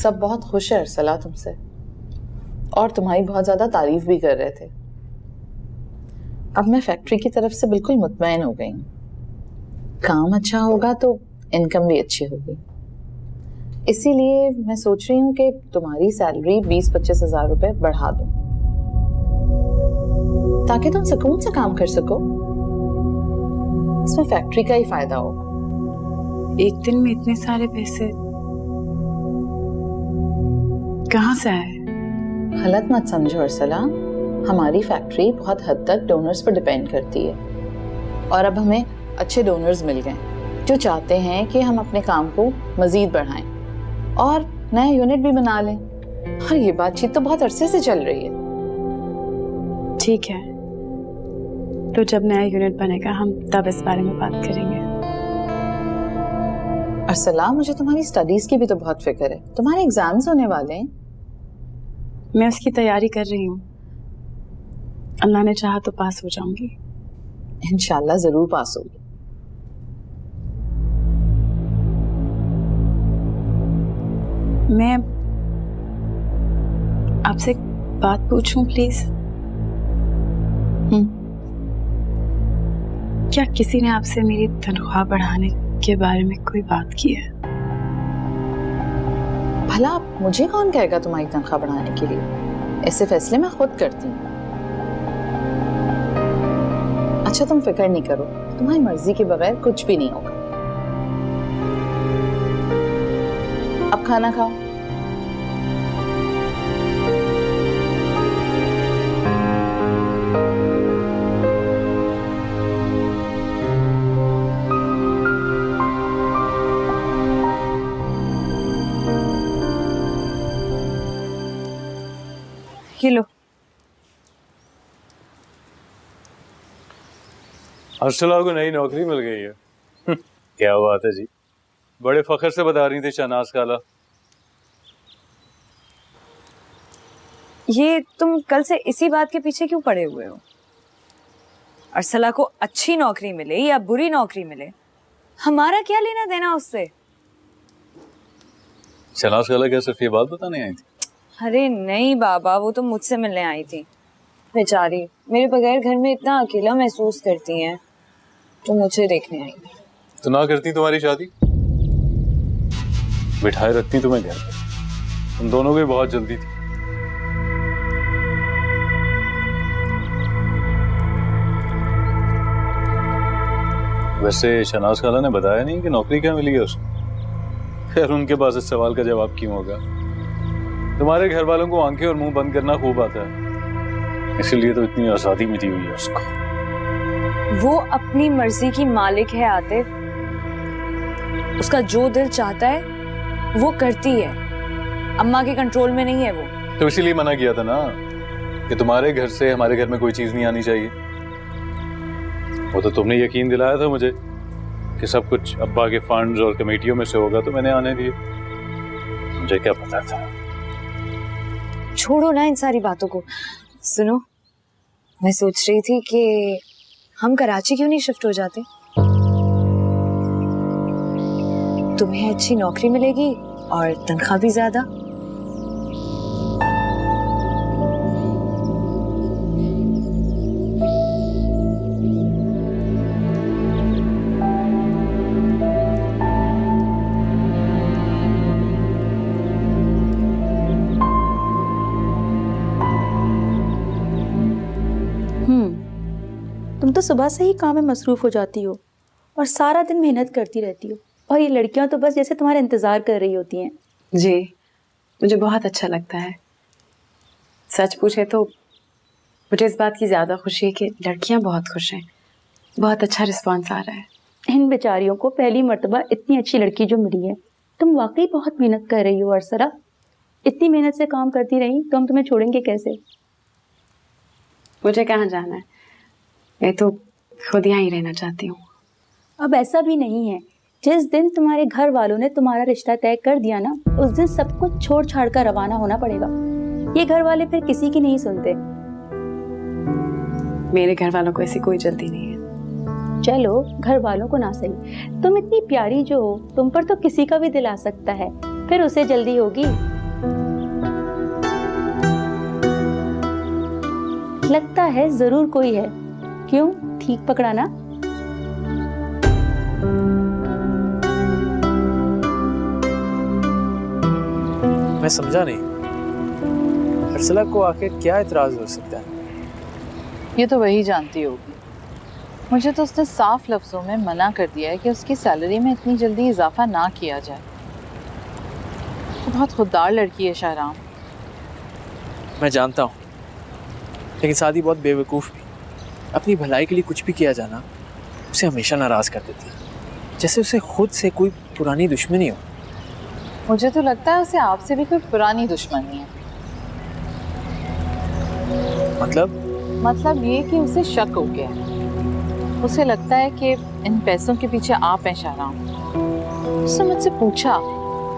सब बहुत खुश है अरसला तुमसे, और तुम्हारी बहुत ज्यादा तारीफ भी कर रहे थे। अब मैं फैक्ट्री की तरफ से बिल्कुल मुतमईन हो गई हूँ। काम अच्छा होगा तो इनकम भी अच्छी होगी, इसीलिए मैं सोच रही हूँ कि तुम्हारी सैलरी 20-25 हजार रुपए बढ़ा दूं, ताकि तुम सुकून से काम कर सको। इसमें फैक्ट्री का ही फायदा होगा। एक दिन में इतने सारे पैसे कहाँ से आए? गलत मत समझो अरसला, हमारी फैक्ट्री बहुत हद तक डोनर्स पर डिपेंड करती है, और अब हमें अच्छे डोनर्स मिल गए जो चाहते हैं कि हम अपने काम को मजीद बढ़ाएं और नया यूनिट भी बना लें। और ये बातचीत तो बहुत अरसे से चल रही है। ठीक है, तो जब नया यूनिट बनेगा हम तब इस बारे में बात करेंगे। अरसला, मुझे तुम्हारी स्टडीज की भी तो बहुत फिक्र है। तुम्हारे एग्जाम्स होने वाले हैं। मैं उसकी तैयारी कर रही हूँ, अल्लाह ने चाहा तो पास हो जाऊंगी। इंशाल्लाह जरूर पास होगी। मैं आपसे एक बात पूछूं प्लीज? क्या किसी ने आपसे मेरी तनख्वाह बढ़ाने के बारे में कोई बात की है? भला मुझे कौन कहेगा तुम्हारी तनख्वाह बढ़ाने के लिए? ऐसे फैसले मैं खुद करती हूँ। अच्छा तुम फिक्र नहीं करो, तुम्हारी मर्जी के बगैर कुछ भी नहीं होगा। अब खाना खाओ। ये लो। अरसला को नई नौकरी मिल गई है। क्या बात है जी, बड़े फख्र से बता रही थी शहनाज खाला। ये तुम कल से इसी बात के पीछे क्यों पड़े हुए हो? अरसला को अच्छी नौकरी मिले या बुरी नौकरी मिले, हमारा क्या लेना देना उससे? शहनाज खाला क्या सिर्फ ये बात बताने आई थी? अरे नहीं बाबा, वो तो मुझसे मिलने आई थी। बेचारी मेरे बगैर घर में इतना अकेला महसूस करती हैं, तो मुझे देखने आई। तो ना करती तुम्हारी शादी, बिठाए रखती तुम्हें घर पे। तुम दोनों की बहुत जल्दी थी। वैसे शहनाज खाला ने बताया नहीं कि नौकरी क्या मिली है उसको? खैर उनके पास इस सवाल का जवाब क्यों होगा? तुम्हारे घर वालों को आंखें और मुंह बंद करना खूब आता है, इसीलिए तो इतनी आजादी मिली हुई है उसको। वो अपनी मर्जी की मालिक है आतिफ, उसका जो दिल चाहता है वो करती है, अम्मा के कंट्रोल में नहीं है वो। तो इसीलिए मना किया था ना कि तुम्हारे घर से हमारे घर में कोई चीज नहीं आनी चाहिए। वो तो तुमने यकीन दिलाया था मुझे कि सब कुछ अब्बा के फंड्स और कमेटियों में से होगा, तो मैंने आने दिए। मुझे क्या पता था। छोड़ो ना इन सारी बातों को। सुनो, मैं सोच रही थी कि हम कराची क्यों नहीं शिफ्ट हो जाते? तुम्हें अच्छी नौकरी मिलेगी और तनख्वाह भी ज्यादा। तुम तो सुबह से ही काम में मसरूफ हो जाती हो और सारा दिन मेहनत करती रहती हो, और ये लड़कियां तो बस जैसे तुम्हारा इंतजार कर रही होती हैं। जी, मुझे बहुत अच्छा लगता है। सच पूछे तो मुझे इस बात की ज़्यादा खुशी है कि लड़कियां बहुत खुश हैं। बहुत अच्छा रिस्पांस आ रहा है। इन बेचारियों को पहली मर्तबा इतनी अच्छी लड़की जो मिली है। तुम वाकई बहुत मेहनत कर रही हो अरसला। इतनी मेहनत से काम करती रही तो हम तुम्हें छोड़ेंगे कैसे? मुझे कहाँ जाना है, मैं तो खुद यहाँ ही रहना चाहती हूँ। अब ऐसा भी नहीं है। जिस दिन तुम्हारे घर वालों ने तुम्हारा रिश्ता तय कर दिया ना, उस दिन सब कुछ छोड़ छाड़ कर रवाना होना पड़ेगा। ये घर वाले फिर किसी की नहीं सुनते। मेरे घर वालों को ऐसी कोई जल्दी नहीं है। चलो घर वालों को ना सही, तुम इतनी प्यारी जो हो, तुम पर तो किसी का भी दिल आ सकता है। फिर उसे जल्दी होगी लगता है जरूर कोई है। क्यों, ठीक पकड़ा ना? मैं समझा नहीं, अर्सला को आखिर क्या इतराज हो सकता है? ये तो वही जानती होगी। मुझे तो उसने साफ लफ्जों में मना कर दिया है कि उसकी सैलरी में इतनी जल्दी इजाफा ना किया जाए। तो बहुत खुददार लड़की है शाहराम। मैं जानता हूँ, लेकिन सादी बहुत बेवकूफ़ भी। अपनी भलाई के लिए कुछ भी किया जाना उसे हमेशा नाराज़ कर देती है, जैसे उसे खुद से कोई पुरानी दुश्मनी हो। मुझे तो लगता है उसे आपसे भी कोई पुरानी दुश्मनी है। मतलब ये कि उसे शक हो गया है। उसे लगता है कि इन पैसों के पीछे आप हैं शाहराम। उसने मुझसे पूछा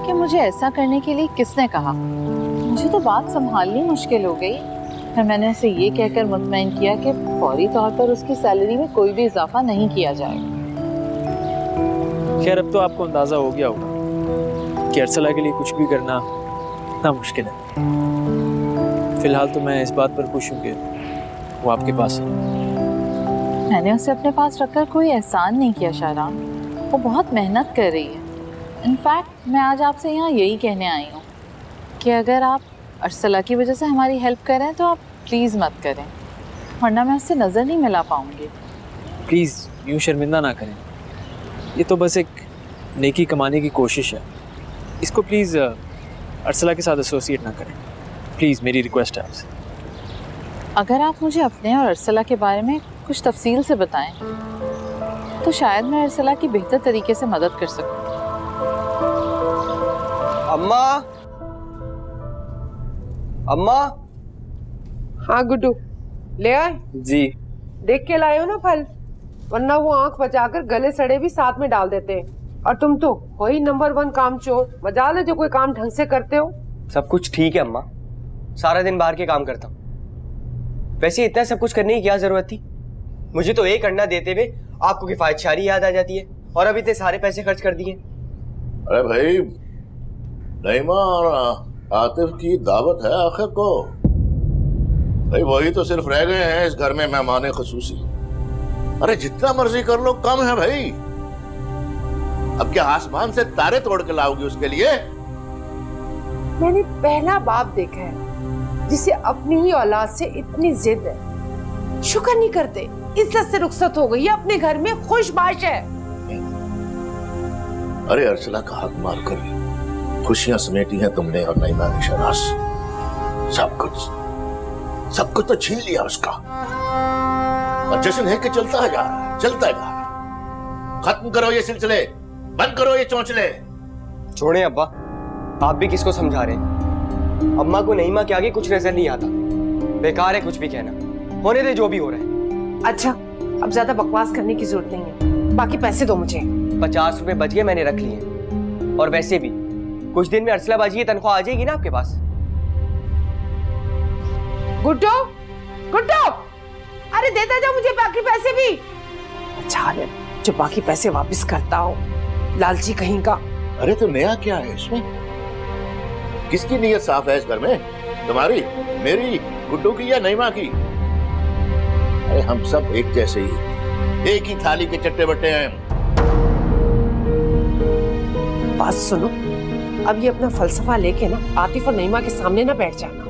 कि मुझे ऐसा करने के लिए किसने कहा। मुझे तो बात संभालनी मुश्किल हो गई। फिर मैंने उसे ये कहकर मुतमईन किया कि फौरी तौर पर उसकी सैलरी में कोई भी इजाफा नहीं किया जाएगा। खैर, अब तो आपको अंदाज़ा हो गया होगा कि अर्सला के लिए कुछ भी करना इतना मुश्किल है। फिलहाल तो मैं इस बात पर खुश हूँ कि वो आपके पास है। मैंने उसे अपने पास रखकर कोई एहसान नहीं किया शाहराम। वो बहुत मेहनत कर रही है। इनफैक्ट मैं आज आपसे यहाँ यही कहने आई हूँ कि अगर आप अर्सला की वजह से हमारी हेल्प करें तो आप प्लीज़ मत करें, वरना मैं उससे नज़र नहीं मिला पाऊँगी। प्लीज़ यूँ शर्मिंदा ना करें। ये तो बस एक नेकी कमाने की कोशिश है। इसको प्लीज़ अर्सला के साथ एसोसिएट ना करें। प्लीज़, मेरी रिक्वेस्ट है आपसे। अगर आप मुझे अपने और अर्सला के बारे में कुछ तफसील से बताएं तो शायद मैं अर्सला की बेहतर तरीके से मदद कर सकूं। अम्मा, अम्मा। हाँ गुड्डू, ले आए? जी। देख के लाए हो ना फल, वरना वो आंख बचाकर गले सड़े भी साथ में डाल देते हैं। और तुम तो वही नंबर 1 कामचोर। मजाल है जो कोई काम ढंग से करते हो। सब कुछ ठीक है अम्मा, सारा दिन बाहर के काम करता हूँ। वैसे इतना सब कुछ करने की क्या जरूरत थी? मुझे तो एक अंडा देते हुए आपको किफायतशारी याद आ जाती है, और अभी इतने सारे पैसे खर्च कर दिए। अरे भाई, नईमा और आतिफ की दावत है आखिर को। भाई वही तो सिर्फ रह गए हैं इस घर में मेहमान खुसूसी। अरे जितना मर्जी कर लो कम है भाई। अब क्या आसमान से तारे तोड़ के लाओगी उसके लिए? मैंने पहला बाप देखा है जिसे अपनी ही औलाद से इतनी जिद है। शुक्र नहीं करते, इज्जत से रुखसत हो गई है, अपने घर में खुशबाश है। अरे अर्सला का हक मार कर खुशियां समेटी हैं तुमने और नईमा ने शरास। सब कुछ तो छीन लिया उसका, और जश्न है कि चलता है जा रहा है, चलता है जा रहा है। खत्म करो ये सिलसिले, बंद करो ये चौंचले। छोड़े अब्बा, आप भी किसको समझा रहे हैं? अम्मा को नईमा के आगे कुछ नजर नहीं आता। बेकार है कुछ भी कहना, होने दे जो भी हो रहा है। अच्छा, अब ज्यादा बकवास करने की जरूरत नहीं है। बाकी पैसे दो मुझे। 50 रुपए बच गए, मैंने रख लिए। और वैसे भी कुछ दिन में अर्सला बाजी की तनख्वाह आ जाएगी ना आपके पास। गुड्डो, गुड्डो, अरे देता जा मुझे बाकी पैसे भी। अच्छा है जो बाकी पैसे वापस करता हो, लालची कहीं का। अरे तो नया क्या है इसमें? किसकी नीयत साफ है इस घर में? तुम्हारी, मेरी, गुड्डू की या नईमा की? अरे हम सब एक जैसे ही, एक ही थाली के चट्टे बट्टे हैं। बात सुनो, अब ये अपना फलसफा लेके ना आतिफ और नईमा के सामने ना बैठ जाना।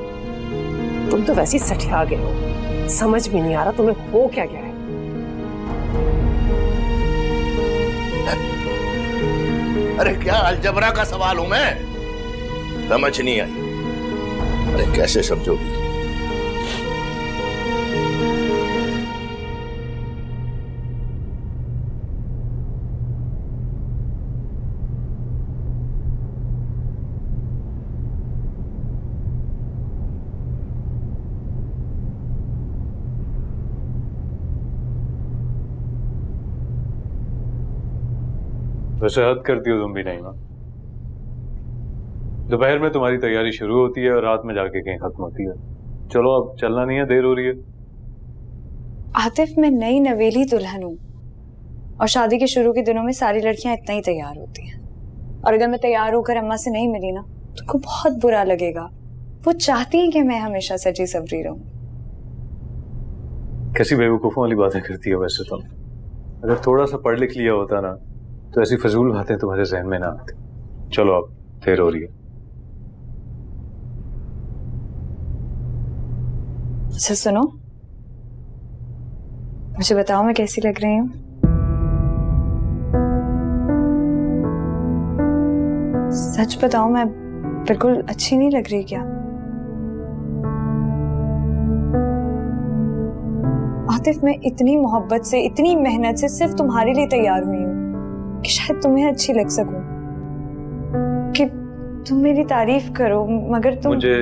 तुम तो वैसे ही सठिया गए हो, समझ में नहीं आ रहा तुम्हें हो क्या गया है। अरे क्या अलजबरा का सवाल हूं मैं? समझ नहीं आई। अरे कैसे समझोगी? वैसे हद करती हो तुम भी नईमा। दोपहर में तुम्हारी तैयारी शुरू होती है और रात में जाके कहीं खत्म होती है। चलो अब चलना नहीं है, देर हो रही है। आतिफ, मैं नई नवेली दुल्हन हूँ और शादी के शुरू के दिनों में सारी लड़कियां इतना ही तैयार होती हैं, और अगर मैं तैयार होकर अम्मा से नहीं मिली ना तो उनको बहुत बुरा लगेगा। वो चाहती हैं कि मैं हमेशा सजी सवरी रहूं। कैसी बेवकूफ़ों वाली बातें करती है वैसे तुम। अगर थोड़ा सा पढ़ लिख लिया होता ना तो ऐसी फजूल बातें तुम्हारे जहन में ना आती। चलो अब देर हो रही है। अच्छा सुनो, मुझे बताओ मैं कैसी लग रही हूँ? सच बताओ, मैं बिल्कुल अच्छी नहीं लग रही क्या? आतिफ, मैं इतनी मोहब्बत से, इतनी मेहनत से सिर्फ तुम्हारे लिए तैयार हुई हूँ कि शायद तुम्हें अच्छी लग सकूं, कि तुम मेरी तारीफ करो, मगर तुम... मुझे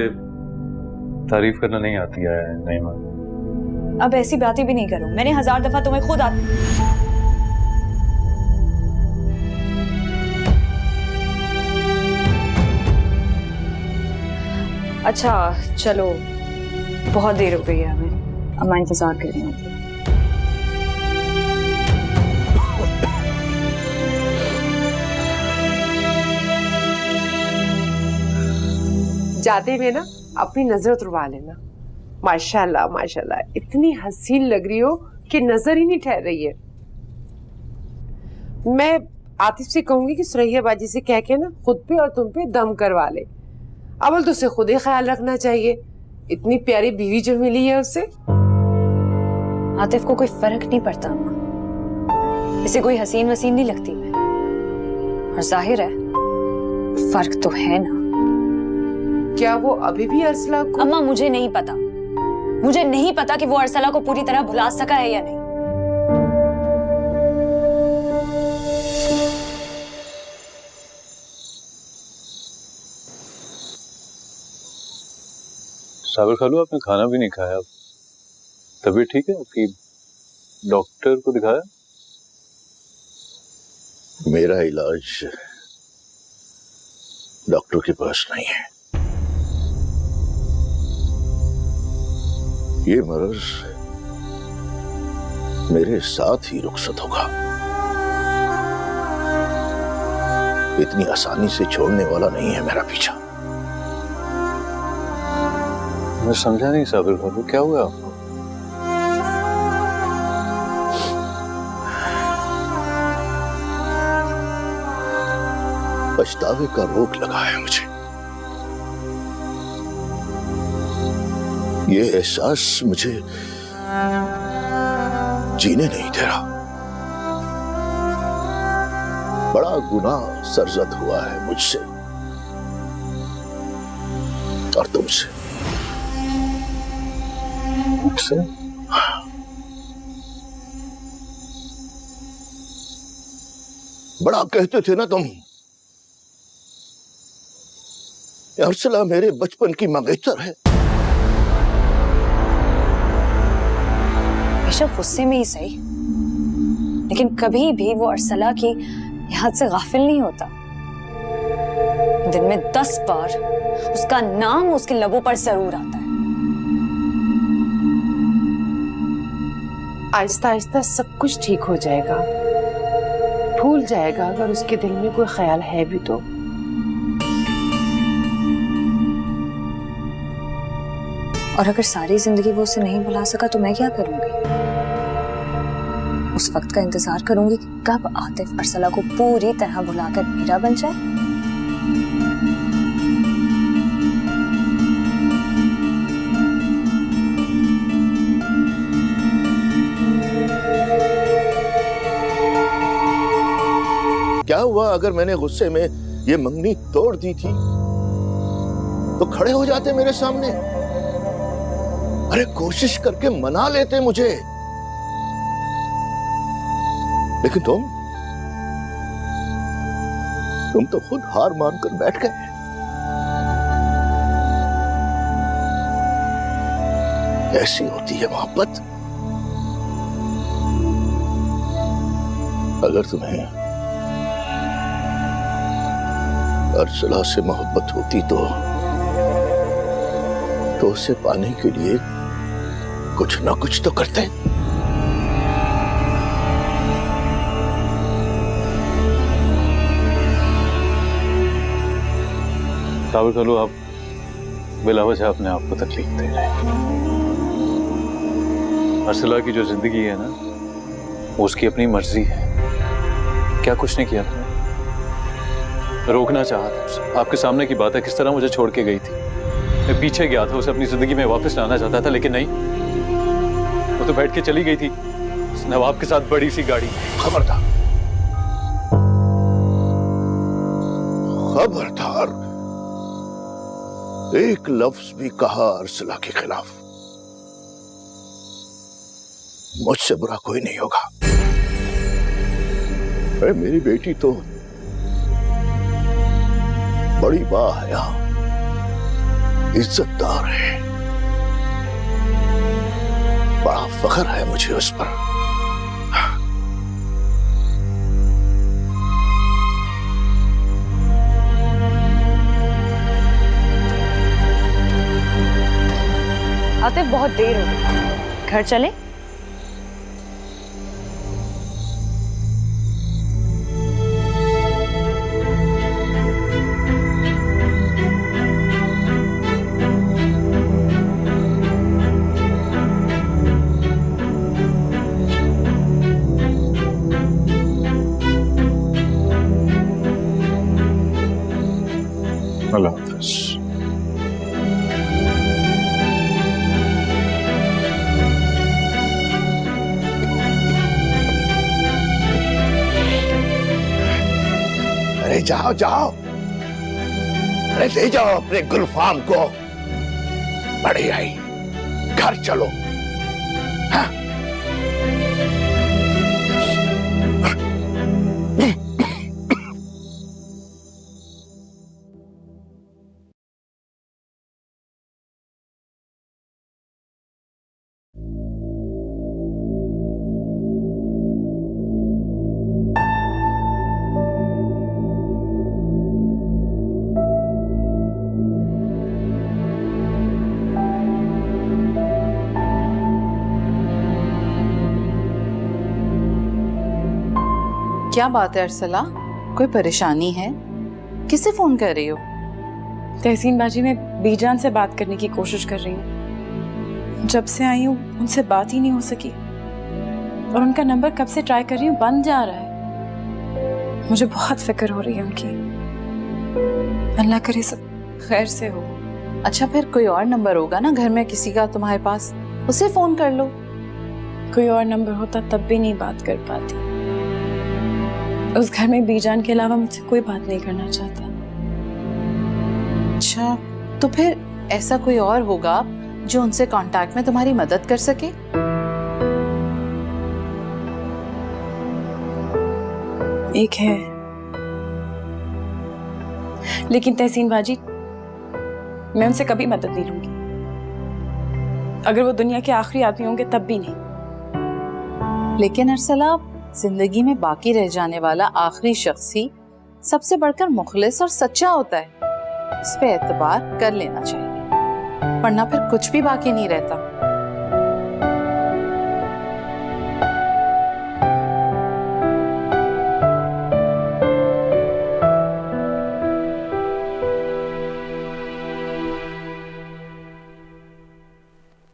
तारीफ करना नहीं आती है नईमा। अब ऐसी बातें भी नहीं करो, मैंने 1000 दफा तुम्हें खुद अच्छा चलो, बहुत देर हो गई है हमें, अम्मा इंतजार कर रही हूँ। जाते हुए ना अपनी नजर उतरवा लेना। माशाल्लाह माशाल्लाह, इतनी हसीन लग रही हो कि नजर ही नहीं ठहर रही है। मैं आतिफ से कहूंगी कि सुरैया बाजी से कह के ना खुद पे और तुम पे दम करवा ले। अव्वल तो उसे खुद ही ख्याल रखना चाहिए, इतनी प्यारी बीवी जो मिली है उससे। आतिफ को कोई फर्क नहीं पड़ता अम्मा, इसे कोई हसीन वसीन नहीं लगती मैं, और जाहिर है फर्क तो है ना। क्या वो अभी भी अरसला को... अम्मा मुझे नहीं पता, मुझे नहीं पता कि वो अरसला को पूरी तरह भुला सका है या नहीं। साबिर खालू, आपने खाना भी नहीं खाया, तबीयत ठीक है आपकी? डॉक्टर को दिखाया? मेरा इलाज डॉक्टर के पास नहीं है। ये मर्ज मेरे साथ ही रुखसत होगा, इतनी आसानी से छोड़ने वाला नहीं है मेरा पीछा। मैं समझा नहीं साबिर खालू, क्या हुआ आपको? पछतावे का रोग लगा है मुझे। ये एहसास मुझे जीने नहीं दे रहा। बड़ा गुनाह सरजद हुआ है मुझसे और तुमसे। मुझसे? बड़ा कहते थे ना तुम, अरसला मेरे बचपन की मंगेतर है। बेशक गुस्से में ही सही, लेकिन कभी भी वो अरसला की याद से गाफिल नहीं होता। दिन में 10 बार उसका नाम उसके लबों पर जरूर आता है। आहिस्ता आहिस्ता सब कुछ ठीक हो जाएगा, भूल जाएगा अगर उसके दिल में कोई ख्याल है भी तो। और अगर सारी जिंदगी वो उसे नहीं भुला सका तो मैं क्या करूंगी? उस वक्त का इंतजार करूंगी कि कब आतिफ अरसला को पूरी तरह भुलाकर मेरा बन जाए। क्या हुआ अगर मैंने गुस्से में ये मंगनी तोड़ दी थी तो खड़े हो जाते मेरे सामने? अरे कोशिश करके मना लेते मुझे, लेकिन तुम तो खुद हार मानकर बैठ गए। ऐसी होती है मोहब्बत। अगर तुम्हें अरसला से मोहब्बत होती तो उसे पाने के लिए कुछ ना कुछ तो करते। साबिर खालू, आप बिला वजह अपने आप को तकलीफ दे रहे हैं। अर्सला की जो जिंदगी है ना, वो उसकी अपनी मर्जी है। क्या कुछ नहीं किया मैंने, रोकना चाहा था उसे। आपके सामने की बात है, किस तरह मुझे छोड़ के गई थी। मैं पीछे गया था, उसे अपनी जिंदगी में वापस लाना चाहता था, लेकिन नहीं, वो तो बैठ के चली गई थी उस नवाब के साथ बड़ी सी गाड़ी। खबरदार, खबरदार, एक लफ्ज भी कहा अर्सला के खिलाफ, मुझसे बुरा कोई नहीं होगा। अरे मेरी बेटी तो बड़ी बाहया, इज्जतदार है, बड़ा फख्र है मुझे उस पर। आतिफ, बहुत देर हो गई, घर चले? अल्लाह हाफ़िज़। अरे जाओ जाओ, अरे ले जाओ अपने गुलफाम को। बड़ी आई, घर चलो। हाँ? क्या बात है अर्सला, कोई परेशानी है? किसे फोन कर रही हो? तहसीन बाजी, मैं बीजान से बात करने की कोशिश कर रही हूँ। जब से आई हूँ उनसे बात ही नहीं हो सकी, और उनका नंबर कब से ट्राई कर रही हूँ, बंद जा रहा है। मुझे बहुत फिक्र हो रही है उनकी। अल्लाह करे सब खैर से हो। अच्छा, फिर कोई और नंबर होगा ना घर में किसी का तुम्हारे पास, उसे फोन कर लो। कोई और नंबर होता तब भी नहीं बात कर पाती। उस घर में बीजान के अलावा मुझसे कोई बात नहीं करना चाहता। अच्छा, तो फिर ऐसा कोई और होगा जो उनसे कांटेक्ट में तुम्हारी मदद कर सके? एक है, लेकिन तहसीन बाजी, मैं उनसे कभी मदद नहीं लूंगी। अगर वो दुनिया के आखिरी आदमी होंगे तब भी नहीं। लेकिन अर्सला, जिंदगी में बाकी रह जाने वाला आखिरी शख्स ही सबसे बढ़कर मुखलिस और सच्चा होता है। इस पे एतबार कर लेना चाहिए, वरना फिर कुछ भी बाकी नहीं रहता।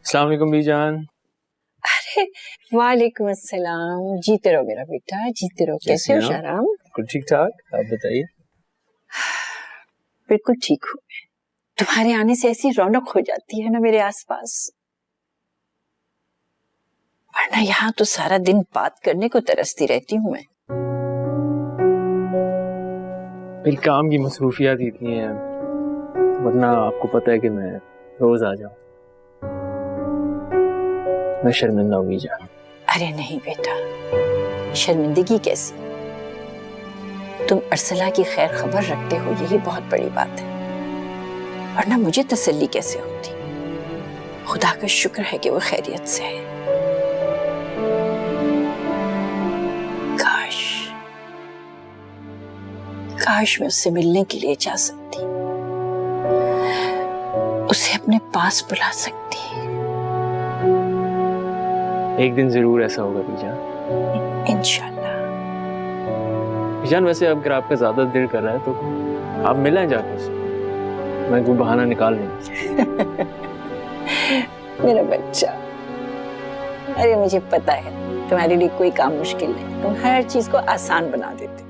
अस्सलाम वालेकुम बीजान। अरे वालेकुम अस्सलाम। जीते रहो मेरा बेटा, जीते रहो। कैसे हो शाराम? कुछ ठीक ठाक, आप बताइए। बिल्कुल ठीक हूँ मैं। तुम्हारे आने से ऐसी रौनक हो जाती है ना मेरे आसपास, वरना यहाँ तो सारा दिन बात करने को तरसती रहती हूँ मैं। मेरी काम की मसरूफियात इतनी है, वरना आपको पता है कि मैं रोज आ जाऊं। मैं शर्मिंदा हुई जा। अरे नहीं बेटा, शर्मिंदगी कैसी? तुम अर्सला की खैर खबर रखते हो, यही बहुत बड़ी बात है, वरना मुझे तसल्ली कैसे होती। खुदा का शुक्र है कि वो खैरियत से है। काश काश मैं उससे मिलने के लिए जा सकती, उसे अपने पास बुला सकती। एक दिन जरूर ऐसा होगा बीजान, इंशाल्लाह। बीजान, वैसे अब अगर आपका ज्यादा दिल कर रहा है तो आप मिलें जाकर उससे, मैं कोई बहाना निकाल नहीं। मेरा बच्चा, अरे मुझे पता है तुम्हारे लिए कोई काम मुश्किल नहीं, तुम हर चीज को आसान बना देते।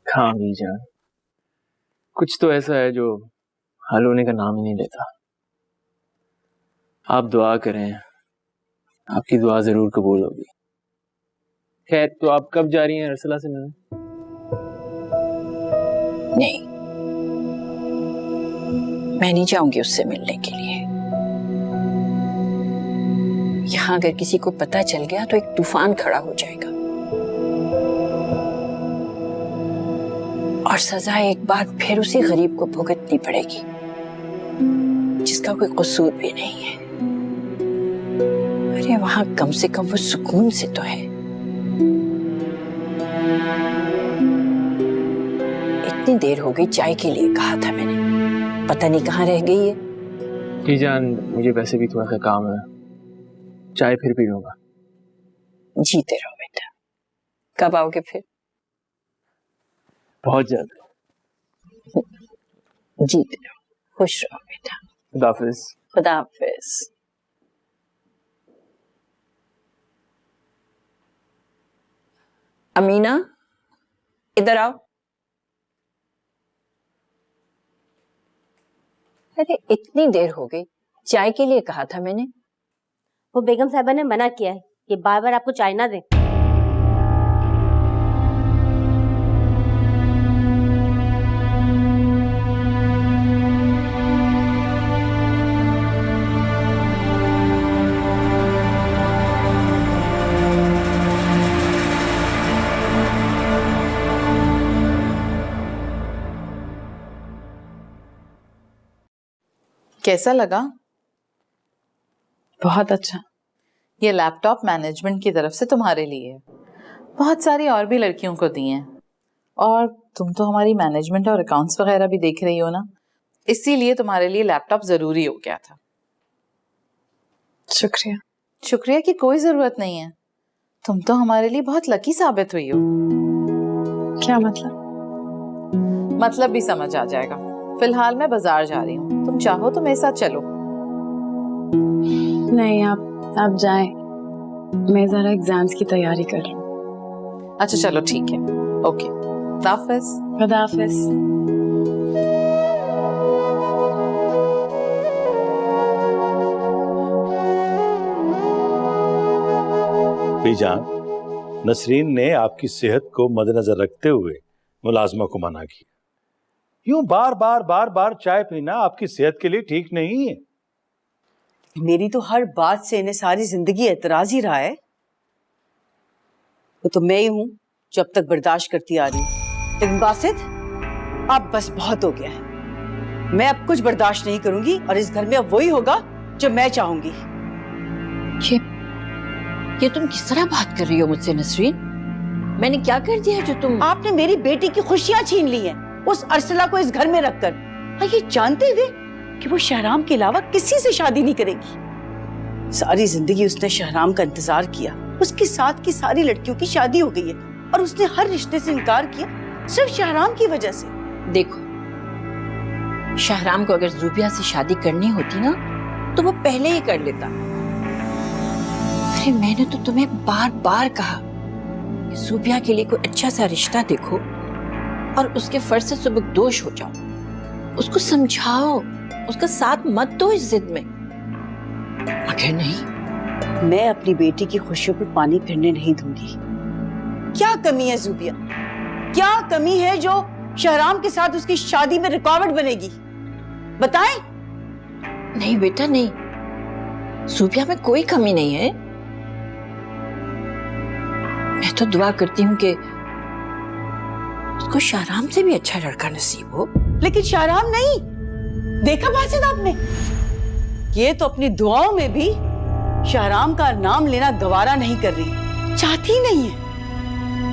हाँ बीजान, कुछ तो ऐसा है जो हल होने का नाम ही नहीं लेता। आप दुआ करें, आपकी दुआ जरूर कबूल होगी। खैर, तो आप कब जा रही हैं अरसला से मिलने? नहीं, मैं नहीं जाऊंगी उससे मिलने के लिए। यहाँ अगर किसी को पता चल गया तो एक तूफान खड़ा हो जाएगा और सजा एक बार फिर उसी गरीब को भुगतनी पड़ेगी जिसका कोई कसूर भी नहीं है। अरे वहां कम से कम वो सुकून से तो है। इतनी देर हो गई, चाय के लिए कहा था मैंने, पता नहीं कहाँ रह गई है। जी जान, मुझे वैसे भी थोड़ा सा काम है, चाय फिर पी लूंगा। जीते रहो बेटा। कब आओगे फिर? बहुत जल्द। जीते रहो, खुश रहो बेटा। खुदा हाफिज। खुदा हाफिज। अमीना, इधर आओ। अरे इतनी देर हो गई, चाय के लिए कहा था मैंने। वो बेगम साहबा ने मना किया है कि बार बार आपको चाय ना दें। कैसा लगा? बहुत अच्छा। ये लैपटॉप मैनेजमेंट की तरफ से तुम्हारे लिए है, बहुत सारी और भी लड़कियों को दिए हैं। और तुम तो हमारी मैनेजमेंट और अकाउंट्स वगैरह भी देख रही हो ना, इसीलिए तुम्हारे लिए लैपटॉप जरूरी हो गया था। शुक्रिया। शुक्रिया की कोई जरूरत नहीं है, तुम तो हमारे लिए बहुत लकी साबित हुई हो। क्या मतलब? मतलब भी समझ आ जाएगा। फिलहाल मैं बाजार जा रही हूँ, तुम चाहो तो मेरे साथ चलो। नहीं, आप जाएं, मैं जरा एग्जाम्स की तैयारी कर रही हूँ। अच्छा चलो ठीक है, ओके, खुदा हाफिज। खुदा हाफिज। बीजान, नसरीन ने आपकी सेहत को मद्देनजर रखते हुए मुलाजमा को मना किया। यूं बार बार चाय पीना आपकी सेहत के लिए ठीक नहीं है। मेरी तो हर बात से इन्हें सारी जिंदगी एतराज ही रहा है। वो तो मैं ही हूं जो अब तक बर्दाश्त करती आ रही हूं। लेकिन बासित, अब बस बहुत हो गया है। मैं अब कुछ बर्दाश्त नहीं करूंगी और इस घर में अब वही होगा जो मैं चाहूंगी। ये तुम किस तरह बात कर रही हो मुझसे नसरीन? मैंने क्या कर दिया जो तुम? आपने मेरी बेटी की खुशियां छीन ली हैं, उस अरसला को इस घर में रखकर, और ये जानते हुए कि वो शहराम के अलावा किसी से शादी नहीं करेगी। सारी जिंदगी उसने शहराम का इंतजार किया, उसके साथ की सारी लड़कियों की शादी हो गई है और उसने हर रिश्ते से इनकार किया सिर्फ शहराम की वजह से। देखो, शहराम को अगर ज़ुबिया से शादी करनी होती ना तो वो पहले ही कर लेता। अरे मैंने तो तुम्हें बार बार कहा कि ज़ुबिया के लिए कोई अच्छा सा रिश्ता देखो और उसके फर्ज से सुबकदोश हो जाओ, उसको समझाओ, उसका साथ मत दो इस जिद में। मगर नहीं, मैं अपनी बेटी की खुशियों पर पानी फिरने नहीं दूंगी। क्या कमी है ज़ुबिया? क्या कमी है जो शहराम के साथ उसकी शादी में रुकावट बनेगी? बताएं। नहीं बेटा नहीं, ज़ुबिया में कोई कमी नहीं है। मैं तो दुआ करती हूँ कि उसको शहराम से भी अच्छा लड़का नसीब हो। लेकिन शहराम नहीं, देखा बासित आपने, ये तो अपनी दुआओं में भी शहराम का नाम लेना गवारा नहीं कर रही, चाहती नहीं है।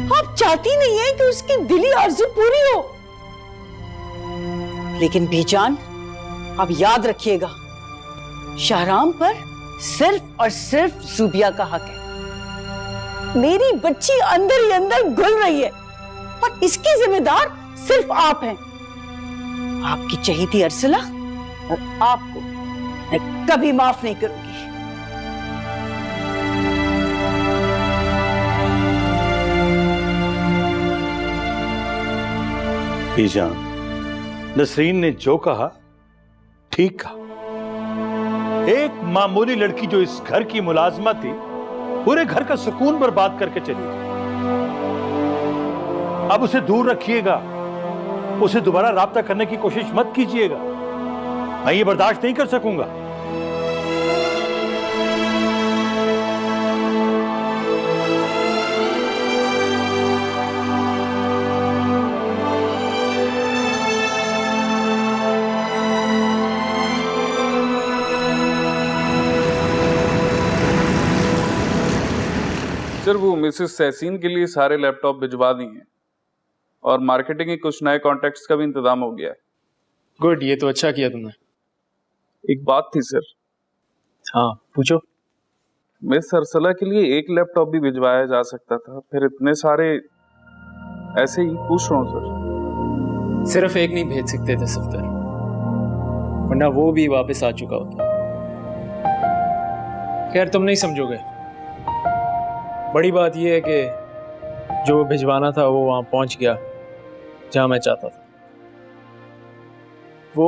आप चाहती नहीं है कि उसकी दिली आरज़ू पूरी हो। लेकिन बीजान, अब याद रखिएगा, शहराम पर सिर्फ और सिर्फ ज़ुबिया का हक है। मेरी बच्ची अंदर ही अंदर घुल रही है और इसकी जिम्मेदार सिर्फ आप हैं। आपकी चहेती अरसला और आपको मैं कभी माफ नहीं करूंगी। बीजान, नसरीन ने जो कहा ठीक कहा। एक मामूली लड़की जो इस घर की मुलाजमा थी, पूरे घर का सुकून बर्बाद करके चली गई। अब उसे दूर रखिएगा, उसे दोबारा राब्ता करने की कोशिश मत कीजिएगा। मैं ये बर्दाश्त नहीं कर सकूंगा। सर वो मिसेस सहसीन के लिए सारे लैपटॉप भिजवा दिए हैं और मार्केटिंग के कुछ नए कॉन्टैक्ट्स का भी इंतजाम हो गया है। गुड, ये तो अच्छा किया तुमने। एक बात थी सर। हाँ पूछो। मिस अरसला के लिए एक लैपटॉप भी भिजवाया जा सकता था, फिर इतने सारे ऐसे ही पूछ रहा हूँ सर। सिर्फ एक नहीं भेज सकते थे सफ्तर, वरना वो भी वापस आ चुका होता। खैर तुम नहीं समझोगे। बड़ी बात यह है कि जो भिजवाना था वो वहां पहुंच गया जहां मैं चाहता था। वो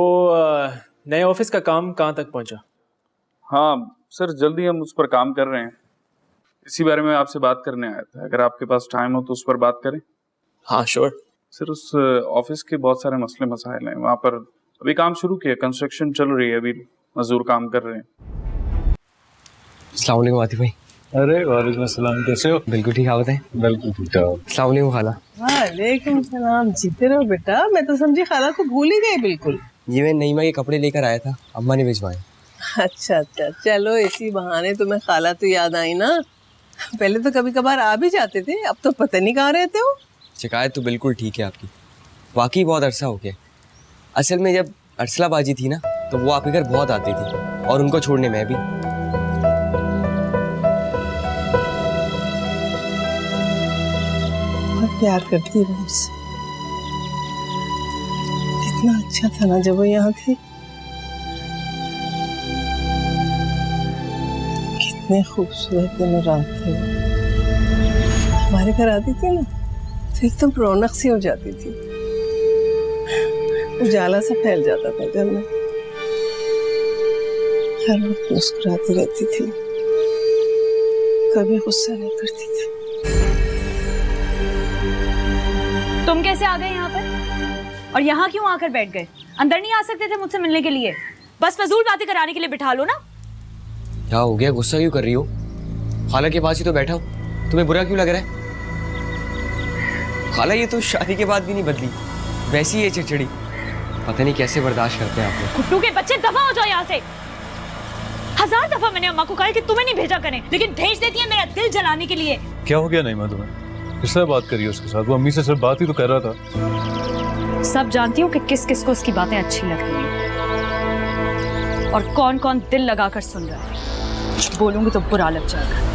नए ऑफिस का काम कहां तक पहुंचा? हाँ सर, जल्दी हम उस पर काम कर रहे हैं। इसी बारे में आपसे बात करने आया था, अगर आपके पास टाइम हो तो उस पर बात करें। हाँ श्योर। सर उस ऑफिस के बहुत सारे मसले मसाइल हैं, वहाँ पर अभी काम शुरू किया, कंस्ट्रक्शन चल रही है, अभी मजदूर काम कर रहे हैं। अस्सलाम वालेकुम आतिफ भाई। अरे वालेकुम अस्सलाम, कैसे हो? बिल्कुल ठीक, आप बताएं। बिल्कुल ठीक ठाक। अस्सलाम वालेकुम खाला। वालेकुम सलाम, जीते रहो बेटा। मैं तो समझी खाला को भूल ही गए बिल्कुल। ये मैं नईमा के कपड़े लेकर आया था, अम्मा ने भिजवाए। अच्छा अच्छा, चलो इसी बहाने तुम्हें खाला तो याद आई ना। पहले तो कभी कभार आ भी जाते थे, अब तो पता नहीं कहाँ रहते हो। शिकायत तो बिल्कुल ठीक है आपकी, वाकई बहुत अरसा हो गया। असल में जब अरसला बाजी थी ना, तो वो आपके घर बहुत आती थी और उनको छोड़ने मैं भी। बहुत प्यार करती है मुझसे। कितना अच्छा था ना जब वो यहाँ थी। कितने खूबसूरत दिन रात थे। हमारे घर आती थी ना तो एकदम रौनक सी हो जाती थी, उजाला सा फैल जाता था घर में। हर वक्त मुस्कुराती रहती थी, कभी गुस्सा नहीं करती थी। तुम कैसे आ गए यहाँ पर? और यहाँ क्यों आकर बैठ गए? अंदर नहीं आ सकते थे मुझसे मिलने के लिए? बस फजूल बातें कराने के लिए बिठा लो ना। क्या हो गया, गुस्सा क्यों कर रही हो? खाला के पास ही तो बैठा हूँ, तुम्हें बुरा क्यों लग रहा है? खाला ये तो शादी के बाद भी नहीं बदली, वैसी ही है चिड़चिड़ी। पता नहीं कैसे बर्दाश्त करते हैं आप लोग। कुट्टू के बच्चे, दफा हो जाओ यहाँ से। 1000 दफा मैंने अम्मा को कहा कि तुम्हें नहीं भेजा करें, लेकिन भेज देती है मेरा दिल जलाने के लिए। क्या हो गया नईमा तुम्हें? किस तरह बात करी उसके साथ? वो अम्मी से सिर्फ बात ही तो कर रहा था। सब जानती हूँ कि किस किस को उसकी बातें अच्छी लग रही हैं और कौन कौन दिल लगाकर सुन रहा है। कुछ बोलूंगी तो बुरा लग जाएगा।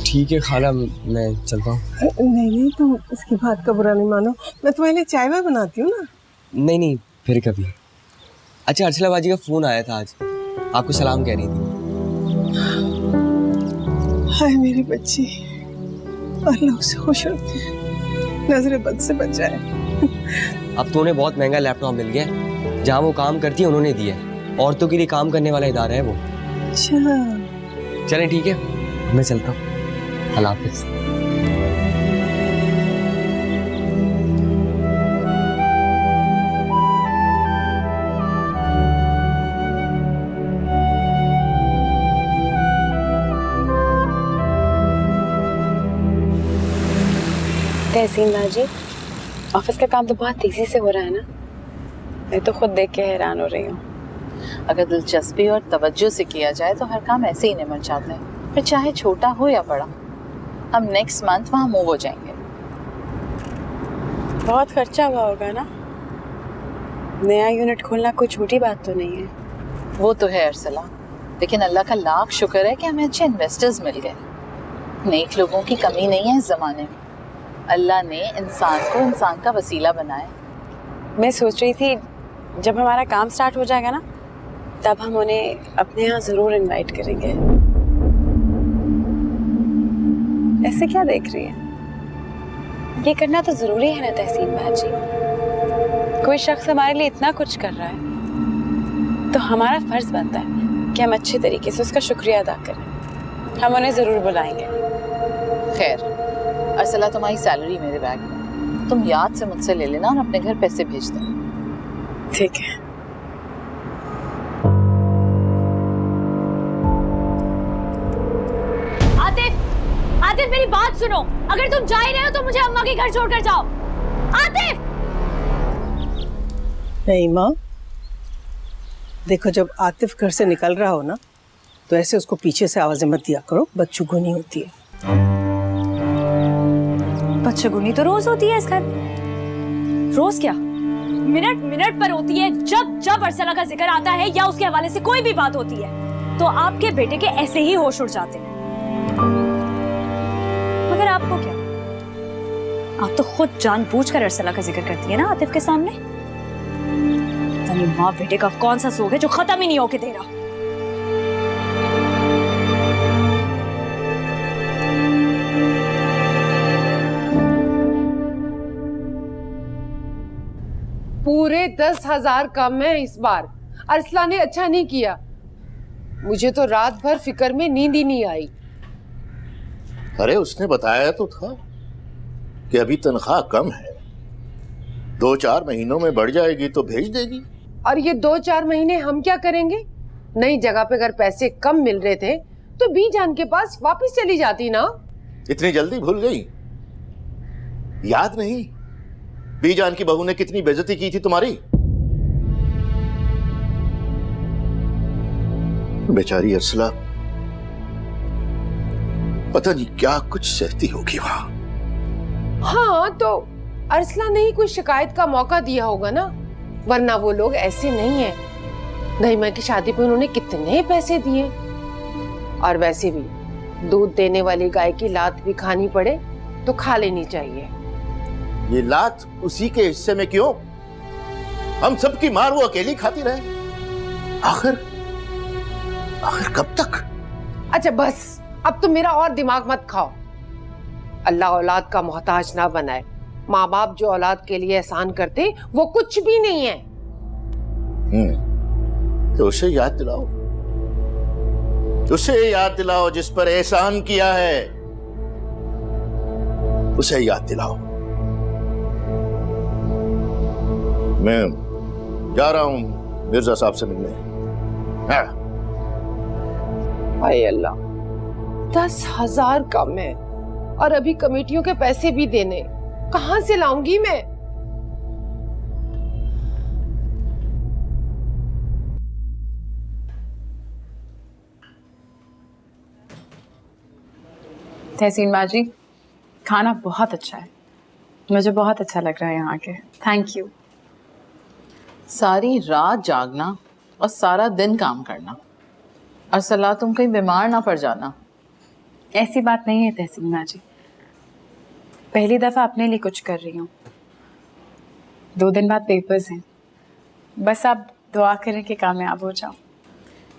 ठीक है खाला, मैं चलता हूँ। नहीं नहीं, तुम इसकी बात का बुरा नहीं मानो। मैं तुम्हारे लिए चाय बनाती हूँ ना। नहीं नहीं, फिर कभी। अच्छा, अरसला बाजी का फोन आया था आज, आपको सलाम कह रही थी। हाय मेरी बच्ची, अल्लाह उसे खुश रखे, नजरे बद से बचाए। अब तो उन्हें बहुत महंगा लैपटॉप मिल गया, जहाँ वो काम करती है उन्होंने दिया। औरतों के लिए काम करने वाला इदारा है वो। अच्छा चलें ठीक है, मैं चलता हूँ। अल्लाह हाफिज़। तहसीन बाजी, ऑफिस का काम तो बहुत तेजी से हो रहा है ना? मैं तो खुद देख के हैरान हो रही हूँ। अगर दिलचस्पी और तवज्जो से किया जाए तो हर काम ऐसे ही निमट जाता है, फिर चाहे छोटा हो या बड़ा। हम नेक्स्ट मंथ वहाँ मूव हो जाएंगे। बहुत खर्चा हुआ होगा ना? नया यूनिट खोलना कोई छोटी बात तो नहीं है। वो तो है अरसला, लेकिन अल्लाह का लाख शुक्र है कि हमें अच्छे इन्वेस्टर्स मिल गए। नेक लोगों की कमी नहीं है इस ज़माने में। अल्लाह ने इंसान को इंसान का वसीला बनाया। मैं सोच रही थी जब हमारा काम स्टार्ट हो जाएगा ना, तब हम उन्हें अपने यहाँ ज़रूर इनवाइट करेंगे। ऐसे क्या देख रही है? ये करना तो जरूरी है ना तहसीन बाजी। कोई शख्स हमारे लिए इतना कुछ कर रहा है तो हमारा फर्ज बनता है कि हम अच्छे तरीके से उसका शुक्रिया अदा करें। हम उन्हें जरूर बुलाएंगे। खैर, अर्सला तुम्हारी सैलरी मेरे बैग में, तुम याद से मुझसे ले लेना और अपने घर पैसे भेज देना। ठीक है। आतिफ मेरी बात सुनो, अगर तुम जा ही रहे हो तो मुझे अम्मा के घर छोड़कर जाओ। आतिफ! नहीं माँ, देखो जब आतिफ घर से निकल रहा हो ना तो ऐसे उसको पीछे से आवाजें मत दिया करो, बदशगुनी होती है। बदशगुनी तो रोज होती है इस घर में। रोज क्या, मिनट मिनट पर होती है। जब जब अर्सला का जिक्र आता है या उसके हवाले से कोई भी बात होती है तो आपके बेटे के ऐसे ही होश उड़ जाते हैं। मगर आपको क्या, आप तो खुद जानबूझकर अर्सला का जिक्र करती है ना आतिफ के सामने। माँ बेटे का कौन सा सोग है जो खत्म ही नहीं होके दे रहा। पूरे 10,000 कम है इस बार। अर्सला ने अच्छा नहीं किया, मुझे तो रात भर फिक्र में नींद ही नहीं आई। अरे उसने बताया तो था कि अभी तनख्वाह कम है, 2-4 महीनों में बढ़ जाएगी तो भेज देगी। और ये 2-4 महीने हम क्या करेंगे? नई जगह पे अगर पैसे कम मिल रहे थे तो बीजान के पास वापस चली जाती ना। इतनी जल्दी भूल गई? याद नहीं बीजान की बहू ने कितनी बेइज्जती की थी तुम्हारी? बेचारी अर्सला पता नहीं क्या कुछ सहती होगी वहां। हाँ, तो अर्सला ने ही कोई शिकायत का मौका दिया होगा ना, वरना वो लोग ऐसे नहीं है। नईमा की शादी पे उन्होंने कितने पैसे दिए। और वैसे भी दूध देने वाली गाय की लात भी खानी पड़े तो खा लेनी चाहिए। ये लात उसी के हिस्से में क्यों? हम सबकी मार वो अकेली खाती रहे। आखिर कब तक? अच्छा बस, अब तो मेरा और दिमाग मत खाओ। अल्लाह औलाद का मोहताज ना बनाए। माँ बाप जो औलाद के लिए एहसान करते वो कुछ भी नहीं है। तो उसे याद दिलाओ, उसे याद दिलाओ जिस पर एहसान किया है, उसे याद दिलाओ। मैं जा रहा हूं मिर्जा साहब से मिलने। हाय अल्लाह, 10,000 कम है और अभी कमेटियों के पैसे भी देने, कहां से लाऊंगी मैं? तहसीन बाजी, खाना बहुत अच्छा है, मुझे बहुत अच्छा लग रहा है यहाँ के। Thank you. सारी रात जागना और सारा दिन काम करना। अर्सला तुम कहीं बीमार ना पड़ जाना। ऐसी बात नहीं है तहसीन बाजी, पहली दफ़ा अपने लिए कुछ कर रही हूँ। 2 दिन बाद पेपर्स हैं, बस आप दुआ करें कि कामयाब हो जाओ।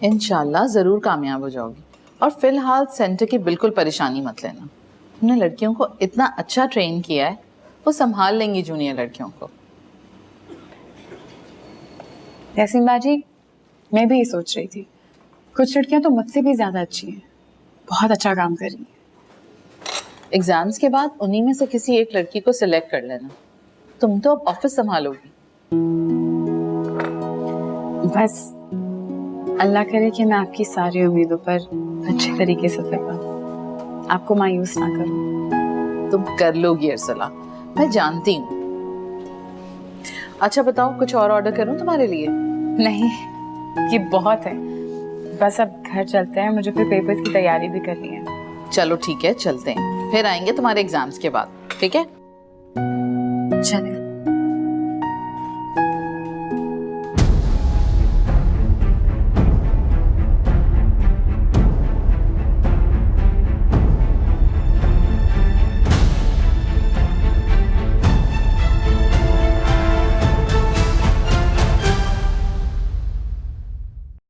इंशाल्लाह ज़रूर कामयाब हो जाओगी। और फिलहाल सेंटर की बिल्कुल परेशानी मत लेना। हमने लड़कियों को इतना अच्छा ट्रेन किया है, वो संभाल लेंगी जूनियर लड़कियों को। तहसीन बाजी, मैं भी ये सोच रही थी, कुछ लड़कियां तो मुझसे भी ज़्यादा अच्छी हैं, बहुत अच्छा काम कर रही हैं। एग्जाम्स के बाद उन्हीं में से किसी एक लड़की को सिलेक्ट कर लेना। तुम तो अब ऑफिस संभालोगी। बस अल्लाह करे कि मैं आपकी सारी उम्मीदों पर अच्छे तरीके से उतर पाऊं, आपको मायूस ना करूं। तुम कर लोगी अर्सला, मैं जानती हूँ। अच्छा बताओ, कुछ और ऑर्डर करूँ तुम्हारे लिए? नहीं, ये बहुत है, बस अब घर चलते हैं, मुझे फिर पेपर की तैयारी भी करनी है। चलो ठीक है, चलते हैं, फिर आएंगे तुम्हारे एग्जाम्स के बाद। ठीक है, चलें।